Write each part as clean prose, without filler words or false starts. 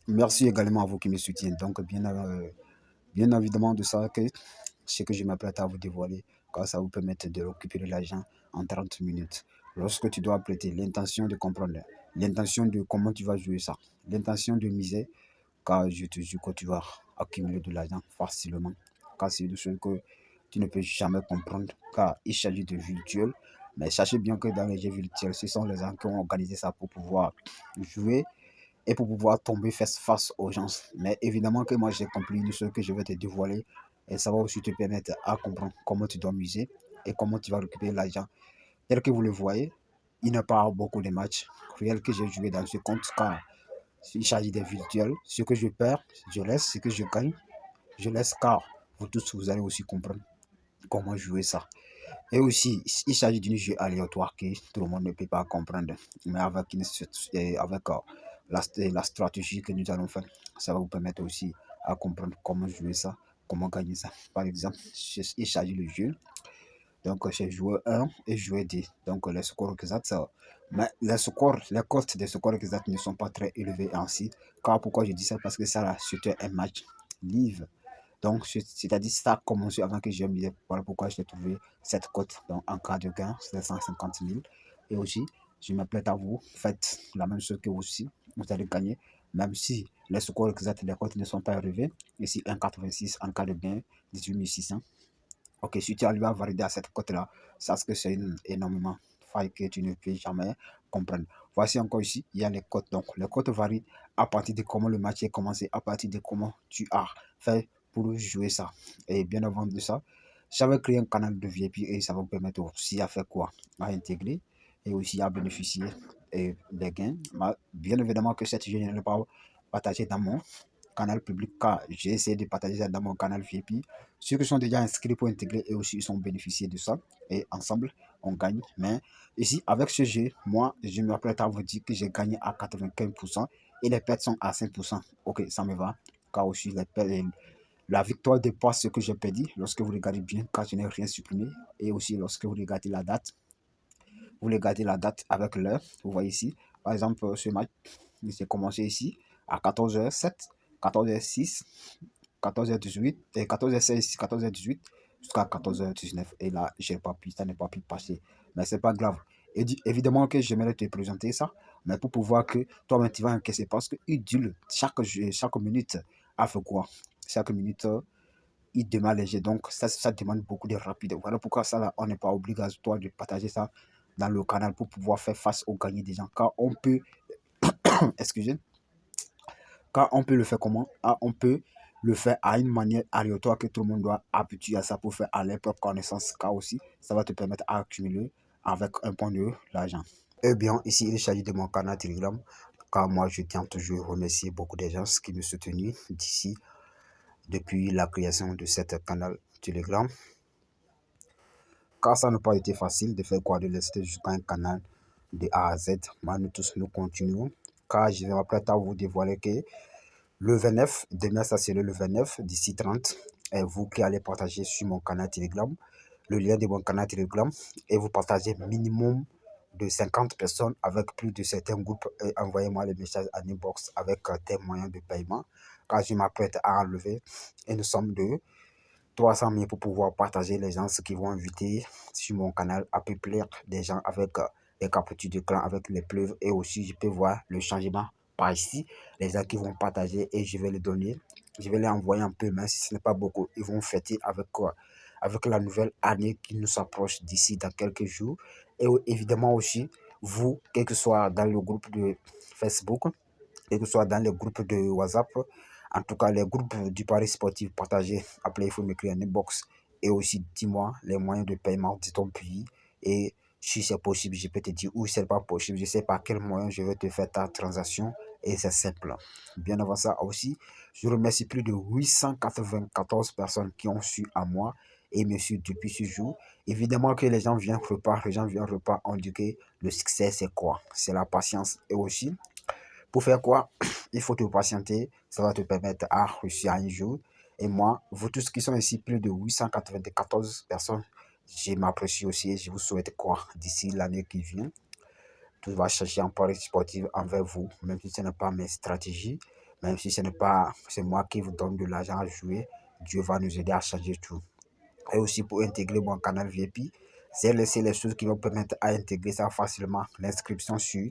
Merci également à vous qui me soutiennent. Donc, bien évidemment de ça que ce que je m'apprête à vous dévoiler, car ça vous permettre de récupérer l'argent en 30 minutes. Lorsque tu dois prêter l'intention de comprendre, l'intention de comment tu vas jouer ça, l'intention de miser, car je te jure que tu vas accumuler de l'argent facilement. Car c'est des choses que tu ne peux jamais comprendre, car il s'agit de virtuel. Mais sachez bien que dans les jeux virtuels, ce sont les gens qui ont organisé ça pour pouvoir jouer et pour pouvoir tomber face aux gens. Mais évidemment que moi j'ai compris une chose que je vais te dévoiler et ça va aussi te permettre à comprendre comment tu dois miser et comment tu vas récupérer l'argent. Tel que vous le voyez, il n'y a pas beaucoup de matchs réels que j'ai joué dans ce compte car il s'agit des virtuels. Ce que je perds, je laisse. Ce que je gagne, je laisse car vous tous, vous allez aussi comprendre comment jouer ça. Et aussi, il s'agit d'un jeu aléatoire que tout le monde ne peut pas comprendre. Mais avec la stratégie que nous allons faire, ça va vous permettre aussi à comprendre comment jouer ça, comment gagner ça. Par exemple, il s'agit de jeu. Donc, c'est joueur 1 et joueur 2. Donc, les scores exacts, mais les cotes des scores exacts ne sont pas très élevés ainsi. Car pourquoi je dis ça? Parce que ça, là, c'était un match live. Donc, c'est-à-dire ça a commencé avant que je me voilà pourquoi j'ai trouvé cette cote. Donc, en cas de gain, c'est 150 000. Et aussi, je m'apprête à vous, faites la même chose que vous aussi, vous allez gagner, même si les scores exacts des cotes ne sont pas arrivés. Ici, 1,86 en cas de gain, 18 600. Ok, si tu arrives à valider à cette cote-là, sache que c'est une énormément faille que tu ne peux jamais comprendre. Voici encore ici, il y a les cotes. Donc, les cotes varient à partir de comment le match est commencé, à partir de comment tu as fait pour jouer ça. Et bien avant de ça, j'avais créé un canal de VIP et ça va vous permettre aussi à faire quoi? À intégrer et aussi à bénéficier des gains. Bien évidemment que cette je ne vais pas partager dans mon canal public car j'ai essayé de partager ça dans mon canal VIP. Ceux qui sont déjà inscrits pour intégrer et aussi ils sont bénéficiés de ça et ensemble on gagne. Mais ici avec ce jeu, moi je m'apprête à vous dire que j'ai gagné à 95% et les pertes sont à 5%. Ok, ça me va car aussi la victoire dépasse ce que j'ai perdu lorsque vous regardez bien car je n'ai rien supprimé et aussi lorsque vous regardez la date, vous regardez la date avec l'heure, vous voyez ici par exemple ce match, j'ai commencé ici à 14h07, 14h06, 14h18, et 14h16, 14h18 jusqu'à 14h19. Et là, j'ai pas pu, ça n'est pas pu passer. Mais c'est pas grave. Et évidemment que j'aimerais te présenter ça, mais pour pouvoir que toi-même tu vas encaisser parce qu'il dure chaque minute à faire quoi? Chaque minute, il demande léger. Donc, ça demande beaucoup de rapide. Voilà pourquoi ça, là, on n'est pas obligatoire de partager ça dans le canal pour pouvoir faire face aux gagnants des gens. Car on peut, excusez, car on peut le faire comment? Ah, on peut le faire à une manière aléatoire que tout le monde doit habituer à ça pour faire à leur propre connaissance. Car aussi, ça va te permettre d'accumuler avec un point de l'argent. Eh bien, ici, il s'agit de mon canal Telegram. Car moi, je tiens toujours à remercier beaucoup de gens qui me soutenaient d'ici depuis la création de cet canal Telegram. Car ça n'a pas été facile de faire quoi de laisser jusqu'à un canal de A à Z. Mais nous tous, nous continuons. Car je vais m'apprêter à vous dévoiler que le 29, demain ça c'est le 29, d'ici 30, et vous qui allez partager sur mon canal Telegram, le lien de mon canal Telegram, et vous partagez minimum de 50 personnes avec plus de certains groupes, et envoyez-moi les messages en inbox avec tes moyens de paiement, car je m'apprête à enlever, et nous sommes de 300 000 pour pouvoir partager les gens qui vont inviter sur mon canal à peupler des gens avec les captures d'écran, avec les preuves et aussi je peux voir le changement par ici, les gens qui vont partager et je vais les donner, je vais les envoyer un peu, même si ce n'est pas beaucoup, ils vont fêter avec quoi? Avec la nouvelle année qui nous approche d'ici dans quelques jours et évidemment aussi vous, quel que soit dans le groupe de Facebook, quel que soit dans les groupes de WhatsApp, en tout cas les groupes du Paris sportif partagés, appelez, il faut m'écrire en inbox et aussi dis-moi les moyens de paiement de ton pays et si c'est possible, je peux te dire où c'est pas possible, je sais pas quel moyen je vais te faire ta transaction et c'est simple. Bien avant ça aussi, je remercie plus de 894 personnes qui ont su à moi et me suivent depuis ce jour. Évidemment que les gens viennent repas, on dit que le succès c'est quoi? C'est la patience et aussi pour faire quoi? Il faut te patienter, ça va te permettre à réussir un jour. Et moi, vous tous qui sont ici, plus de 894 personnes, je m'apprécie aussi et je vous souhaite quoi d'ici l'année qui vient. Tout va chercher en paris sportif envers vous, même si ce n'est pas mes stratégies. Même si ce n'est pas, c'est moi qui vous donne de l'argent à jouer, Dieu va nous aider à changer tout. Et aussi pour intégrer mon canal VIP, j'ai laissé les choses qui vont permettre à intégrer ça facilement. L'inscription sur,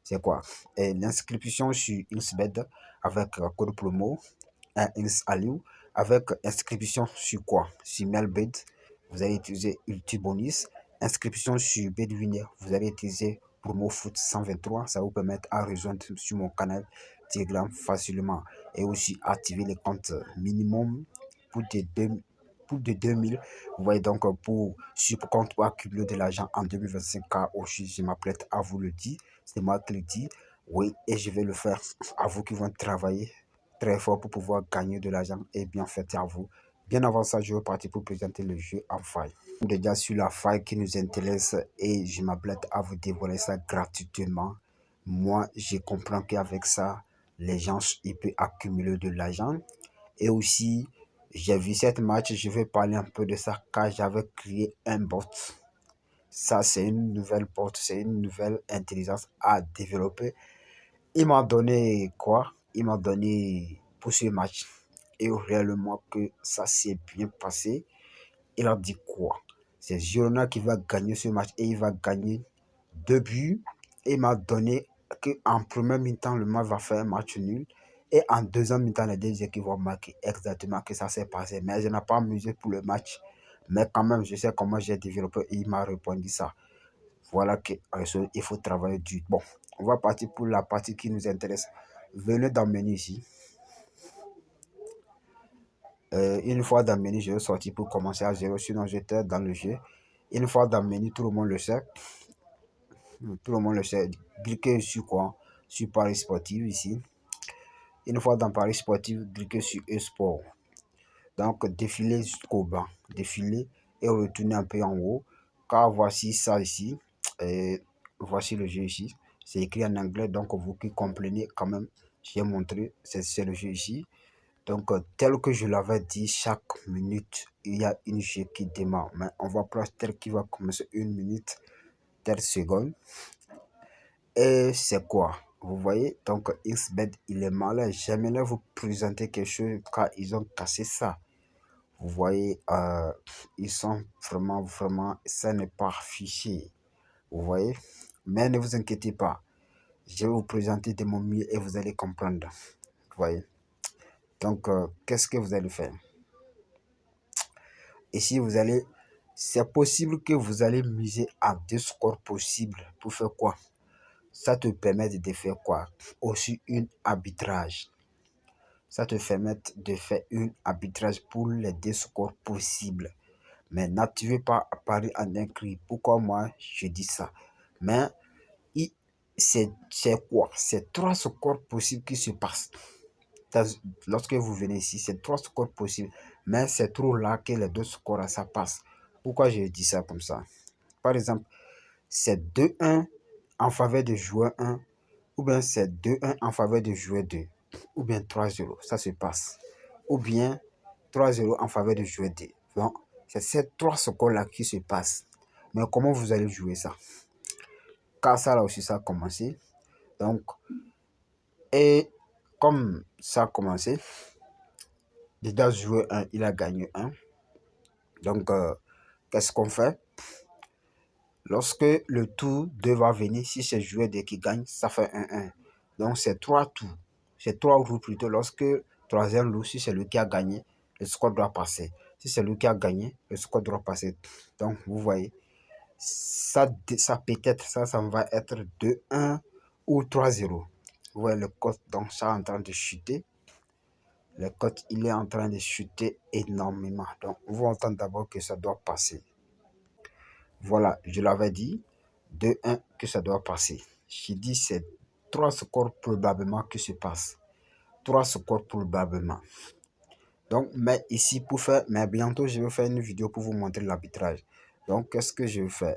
c'est quoi? L'inscription sur XBET avec code promo, un Aliou, avec inscription sur quoi? Sur Melbet, vous allez utiliser Ultibonus. Inscription sur Bedwinner, vous allez utiliser promo foot 123. Ça vous permettre à rejoindre sur mon canal Telegram facilement. Et aussi activer les comptes minimum pour de 2000. Vous voyez donc sur compte pour accumuler de l'argent en 2025. Car aussi je m'apprête à vous le dire. C'est moi qui le dis. Oui, et je vais le faire à vous qui vont travailler très fort pour pouvoir gagner de l'argent et bien fait à vous. Bien avant ça, je vais partir pour présenter le jeu en faille. Déjà sur la faille qui nous intéresse et je m'apprête à vous dévoiler ça gratuitement. Moi, je comprends qu'avec ça, les gens, ils peuvent accumuler de l'argent. Et aussi, j'ai vu cette match, je vais parler un peu de ça car j'avais créé un bot. Ça, c'est une nouvelle bot, c'est une nouvelle intelligence à développer. Il m'a donné quoi? Il m'a donné pour ce match. Et réellement que ça s'est bien passé. Il a dit quoi? C'est Girona qui va gagner ce match et il va gagner 2 buts. Et il m'a donné qu'en première mi-temps, le match va faire un match nul. Et en deuxième mi-temps, les deux équipes vont marquer exactement que ça s'est passé. Mais je n'ai pas amusé pour le match. Mais quand même, je sais comment j'ai développé et il m'a répondu ça. Voilà qu'il faut travailler dur. Bon, on va partir pour la partie qui nous intéresse. Venez dans le menu ici. Une fois dans le menu, je vais sortir pour commencer à zéro. Sinon, j'étais dans le jeu. Une fois dans le menu, tout le monde le sait. Tout le monde le sait. Cliquez sur quoi? Sur Paris Sportif ici. Une fois dans Paris Sportif, cliquez sur e-sport. Donc, défilez jusqu'au bas. Défilez et retournez un peu en haut. Car voici ça ici. Et voici le jeu ici. C'est écrit en anglais. Donc, vous qui comprenez quand même, j'ai montré. C'est le jeu ici. Donc, tel que je l'avais dit, chaque minute, il y a une jeu qui démarre. Mais on va prendre tel qui va commencer 1 minute, telle seconde. Et c'est quoi? Vous voyez, donc XBET, il est malin. J'aimerais vous présenter quelque chose car ils ont cassé ça. Vous voyez, ils sont vraiment, ça n'est pas affiché. Vous voyez? Mais ne vous inquiétez pas. Je vais vous présenter de mon mieux et vous allez comprendre. Vous voyez? Donc, qu'est-ce que vous allez faire? Ici, c'est possible que vous allez miser à 2 scores possibles. Pour faire quoi? Ça te permet de faire quoi? Aussi un arbitrage. Ça te permet de faire un arbitrage pour les 2 scores possibles. Mais n'activez pas Paris en écrit. Pourquoi moi je dis ça? Mais c'est quoi? C'est 3 scores possibles qui se passent. Lorsque vous venez ici, c'est 3 scores possibles. Mais c'est trop là que les 2 scores, ça passe. Pourquoi je dis ça comme ça? Par exemple, c'est 2-1 en faveur de joueur 1, ou bien c'est 2-1 en faveur de joueur 2, ou bien 3-0, ça se passe. Ou bien 3-0 en faveur de joueur 2. Donc, c'est ces 3 scores-là qui se passent. Mais comment vous allez jouer ça? Car ça, là aussi, ça a commencé. Donc, et comme ça a commencé, déjà joueur 1, il a gagné 1. Donc, qu'est-ce qu'on fait? Lorsque le tour 2 va venir, si c'est joueur 2 qui gagne, ça fait 1-1. Donc, c'est 3 tours. C'est 3 roues plutôt. Lorsque troisième roue, si c'est lui qui a gagné, le score doit passer. Si c'est lui qui a gagné, le score doit passer. Donc, vous voyez, ça peut-être, ça va être 2-1 ou 3-0. Vous voyez le code, donc ça est en train de chuter. Le code, il est en train de chuter énormément. Donc, on va entendre d'abord que ça doit passer. Voilà, je l'avais dit, 2-1 que ça doit passer. J'ai dit c'est 3 scores probablement que se passe. 3 scores probablement. Donc, mais ici, mais bientôt, je vais faire une vidéo pour vous montrer l'arbitrage. Donc, qu'est-ce que je vais faire?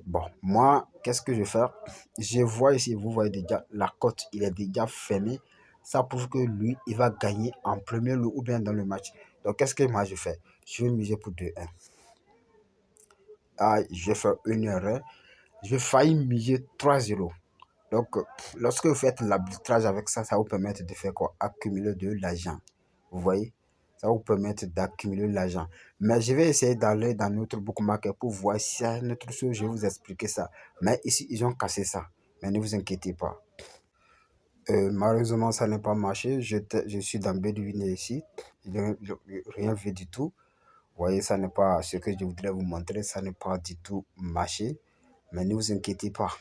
Bon, moi, qu'est-ce que je vais faire? Je vois ici, vous voyez déjà, la cote, il est déjà fermé. Ça prouve que lui, il va gagner en premier lot ou bien dans le match. Donc, qu'est-ce que moi je fais? Je vais miser pour 2-1. Ah, je vais faire une erreur. Je vais faillir miser 3-0. Donc, lorsque vous faites l'arbitrage avec ça, ça vous permet de faire quoi? Accumuler de l'argent. Vous voyez? Ça vous permet d'accumuler l'argent. Mais je vais essayer d'aller dans notre bookmarker pour voir si c'est une autre chose. Je vais vous expliquer ça. Mais ici, ils ont cassé ça. Mais ne vous inquiétez pas. Malheureusement, ça n'a pas marché. Je suis dans Bedouin ici. Rien vu du tout. Vous voyez, ça n'est pas ce que je voudrais vous montrer. Ça n'est pas du tout marché. Mais ne vous inquiétez pas.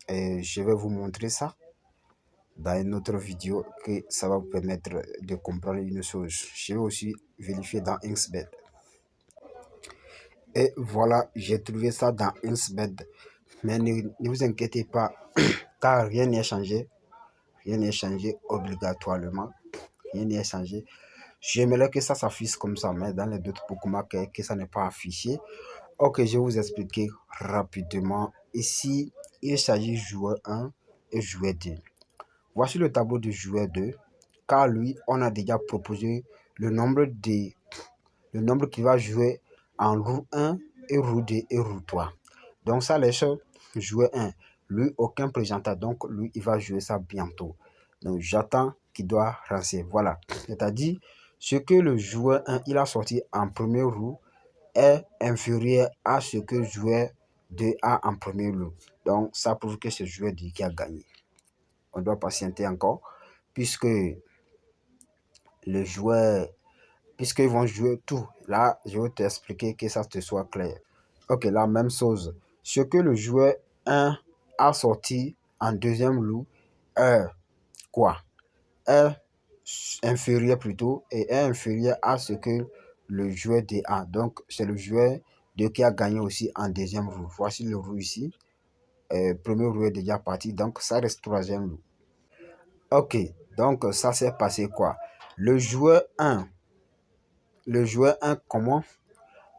Je vais vous montrer ça dans une autre vidéo que ça va vous permettre de comprendre une chose. Je vais aussi vérifier dans Inksbed. Et voilà, j'ai trouvé ça dans Inksbed. Mais ne vous inquiétez pas, car rien n'est changé. Rien n'est changé obligatoirement. Rien n'est changé. J'aimerais que ça s'affiche comme ça, mais dans les autres Pokémon que ça n'est pas affiché. Ok, je vais vous expliquer rapidement. Ici, il s'agit de joueur 1 et joueur 2. Voici le tableau du joueur 2, car lui, on a déjà proposé le nombre qu'il va jouer en roue 1 et roue 2 et roue 3. Donc ça laisse jouer 1. Lui, aucun présentateur, donc lui, il va jouer ça bientôt. Donc j'attends qu'il doit rancer. Voilà, c'est-à-dire ce que le joueur 1 il a sorti en première roue est inférieur à ce que le joueur 2 a en première roue. Donc ça prouve que c'est le joueur 2 qui a gagné. On doit patienter encore, puisque le joueur, puisqu'ils vont jouer tout. Là, je vais t'expliquer que ça te soit clair. Ok, la même chose. Ce que le joueur 1 a sorti en deuxième loup est quoi? Est inférieur plutôt et est inférieur à ce que le joueur 2 a. Donc, c'est le joueur 2 qui a gagné aussi en deuxième roue. Voici le roue ici. Premier roue est déjà parti, donc ça reste troisième roue. Ok, donc ça s'est passé quoi? Le joueur 1, comment?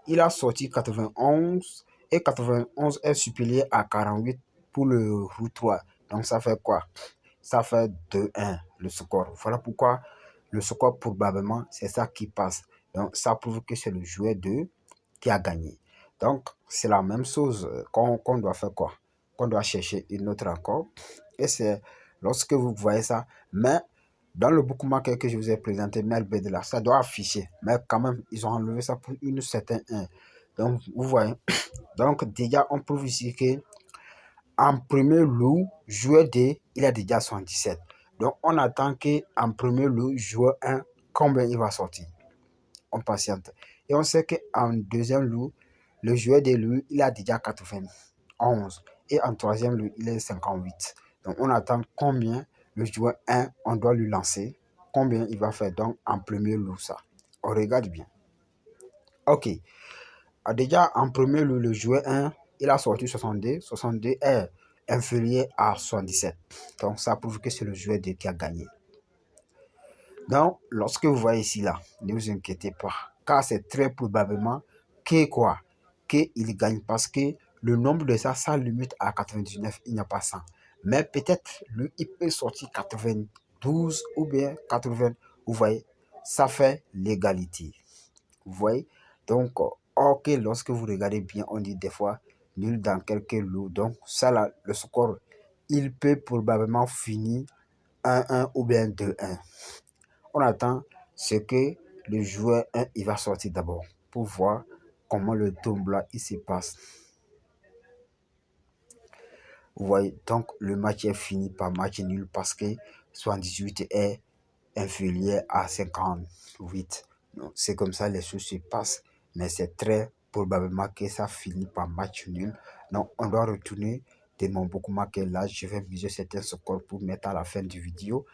Il a sorti 91 et 91 est supérieur à 48 pour le roue 3. Donc ça fait quoi? Ça fait 2-1 le score. Voilà pourquoi le score probablement c'est ça qui passe. Donc ça prouve que c'est le joueur 2 qui a gagné. Donc c'est la même chose qu'on doit faire quoi? Qu'on doit chercher une autre encore. Et c'est lorsque vous voyez ça, mais dans le bookmarker que je vous ai présenté, Melbed là, ça doit afficher. Mais quand même, ils ont enlevé ça pour une certaine 1. Donc, vous voyez. Donc, déjà, on prouve ici que en premier lot, joueur 2, il a déjà 77. Donc, on attend qu'en premier lot, joueur 1, combien il va sortir. On patiente. Et on sait qu'en deuxième lot, le joueur de lui, il a déjà 91. Et en troisième lot, il est 58. Donc, on attend combien le joueur 1, on doit lui lancer. Combien il va faire donc en premier lot ça. On regarde bien. Ok. Déjà, en premier lot, le joueur 1, il a sorti 62. 62 est inférieur à 77. Donc, ça prouve que c'est le joueur 2 qui a gagné. Donc, lorsque vous voyez ici, là, ne vous inquiétez pas. Car c'est très probablement que quoi? Qu'il gagne parce que le nombre de ça limite à 99, il n'y a pas 100. Mais peut-être, lui, il peut sortir 92 ou bien 80. Vous voyez, ça fait l'égalité. Vous voyez? Donc, ok, lorsque vous regardez bien, on dit des fois nul dans quelques lots. Donc, ça là, le score, il peut probablement finir 1-1 ou bien 2-1. On attend ce que le joueur 1 il va sortir d'abord pour voir comment le tombola il se passe. Vous voyez, donc le match est fini par match nul parce que 78 est inférieur à 58. C'est comme ça les choses se passent, mais c'est très probablement que ça finit par match nul. Donc on doit retourner de mon Bookmark que là, je vais miser certains scores pour mettre à la fin du vidéo.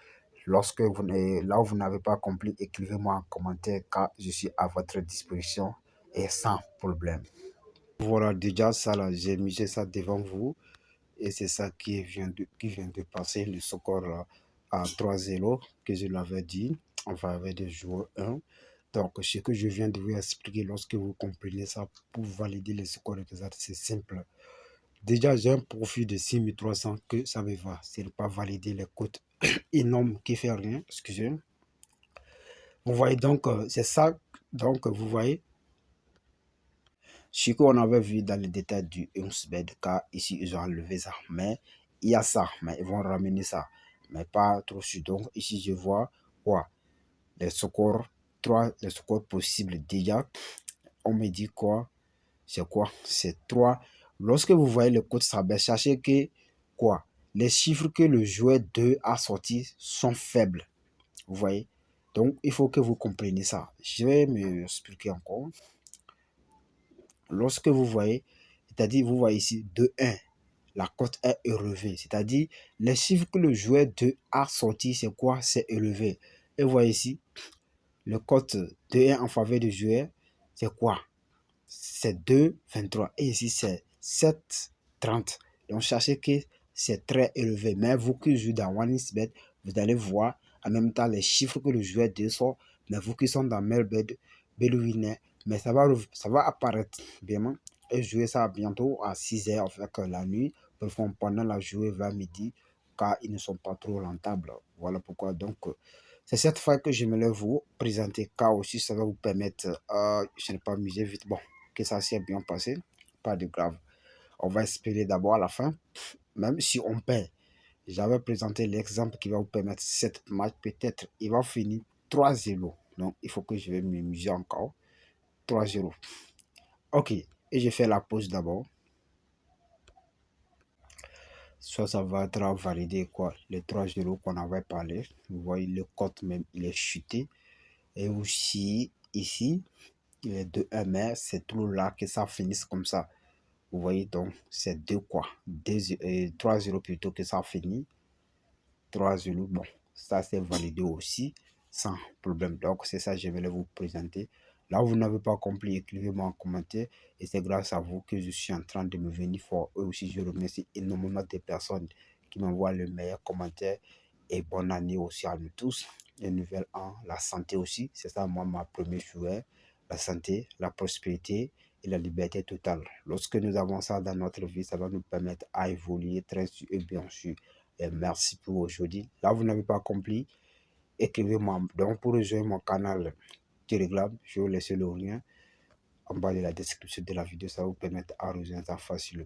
Lorsque vous, là où vous n'avez pas compris, écrivez-moi en commentaire car je suis à votre disposition et sans problème. Voilà, déjà ça là, j'ai mis ça devant vous et c'est ça qui vient de passer le score là, à 3-0 que je l'avais dit en faveur des joueurs 1. Donc, ce que je viens de vous expliquer, lorsque vous comprenez ça, pour valider les scores exacts, c'est simple. Déjà, j'ai un profil de 6300 que ça me va. C'est ne pas valider les codes énormes qui fait rien. Excusez. Vous voyez donc, c'est ça. Donc, vous voyez ce qu'on avait vu dans le détail du Unsbed, car ici, ils ont enlevé ça. Mais il y a ça, mais ils vont ramener ça, mais pas trop sûr. Donc ici, je vois quoi? Les scores, les scores possibles déjà. On me dit quoi? C'est quoi? C'est 3. Lorsque vous voyez le code SABES, sachez que quoi? Les chiffres que le joueur 2 a sortis sont faibles. Vous voyez? Donc, il faut que vous compreniez ça. Je vais me expliquer encore. Lorsque vous voyez, c'est-à-dire, vous voyez ici 2-1, la cote est élevée. C'est-à-dire, les chiffres que le joueur 2 a sortis, c'est quoi? C'est élevé. Et vous voyez ici, le cote 2-1 en faveur du joueur, c'est quoi? C'est 2,23 et ici c'est 7,30. Donc sachez que c'est très élevé. Mais vous qui jouez dans OneXBet, vous allez voir en même temps les chiffres que le joueur sort. Mais vous qui sont dans Melbet, Belouinet, mais ça va apparaître bien. Et jouer ça bientôt à 6h avec la nuit. Pendant la journée vers midi, car ils ne sont pas trop rentables. Voilà pourquoi donc c'est cette fois que j'aimerais vous présenter, car aussi ça va vous permettre, je n'ai pas amusé vite, bon, que ça s'est bien passé, pas de grave. On va espérer d'abord à la fin, même si on perd. J'avais présenté l'exemple qui va vous permettre cette match, peut-être il va finir 3-0. Donc il faut que je vais m'amuser encore. 3-0. Ok, et je fais la pause d'abord. Soit ça va être validé quoi, les 3-0 qu'on avait parlé. Vous voyez le code même, il est chuté. Et aussi ici, les 2-1, mais c'est tout là que ça finisse comme ça. Vous voyez, donc c'est 2 quoi, 3-0 plutôt que ça finit. 3-0, bon, ça c'est validé aussi sans problème. Donc c'est ça que je vais vous présenter. Là où vous n'avez pas compris, écrivez-moi en commentaire. Et c'est grâce à vous que je suis en train de me venir fort. Eux aussi, je remercie énormément des personnes qui m'envoient le meilleur commentaire. Et bonne année aussi à nous tous. Les nouvelles an, la santé aussi. C'est ça, moi, ma première souhait. La santé, la prospérité et la liberté totale. Lorsque nous avons ça dans notre vie, ça va nous permettre à évoluer très sûr et bien sûr. Et merci pour aujourd'hui. Là, vous n'avez pas compris, écrivez-moi. Donc, pour rejoindre mon canal Telegram, je vais vous laisser le lien en bas de la description de la vidéo. Ça va vous permettre à rejoindre ça facilement.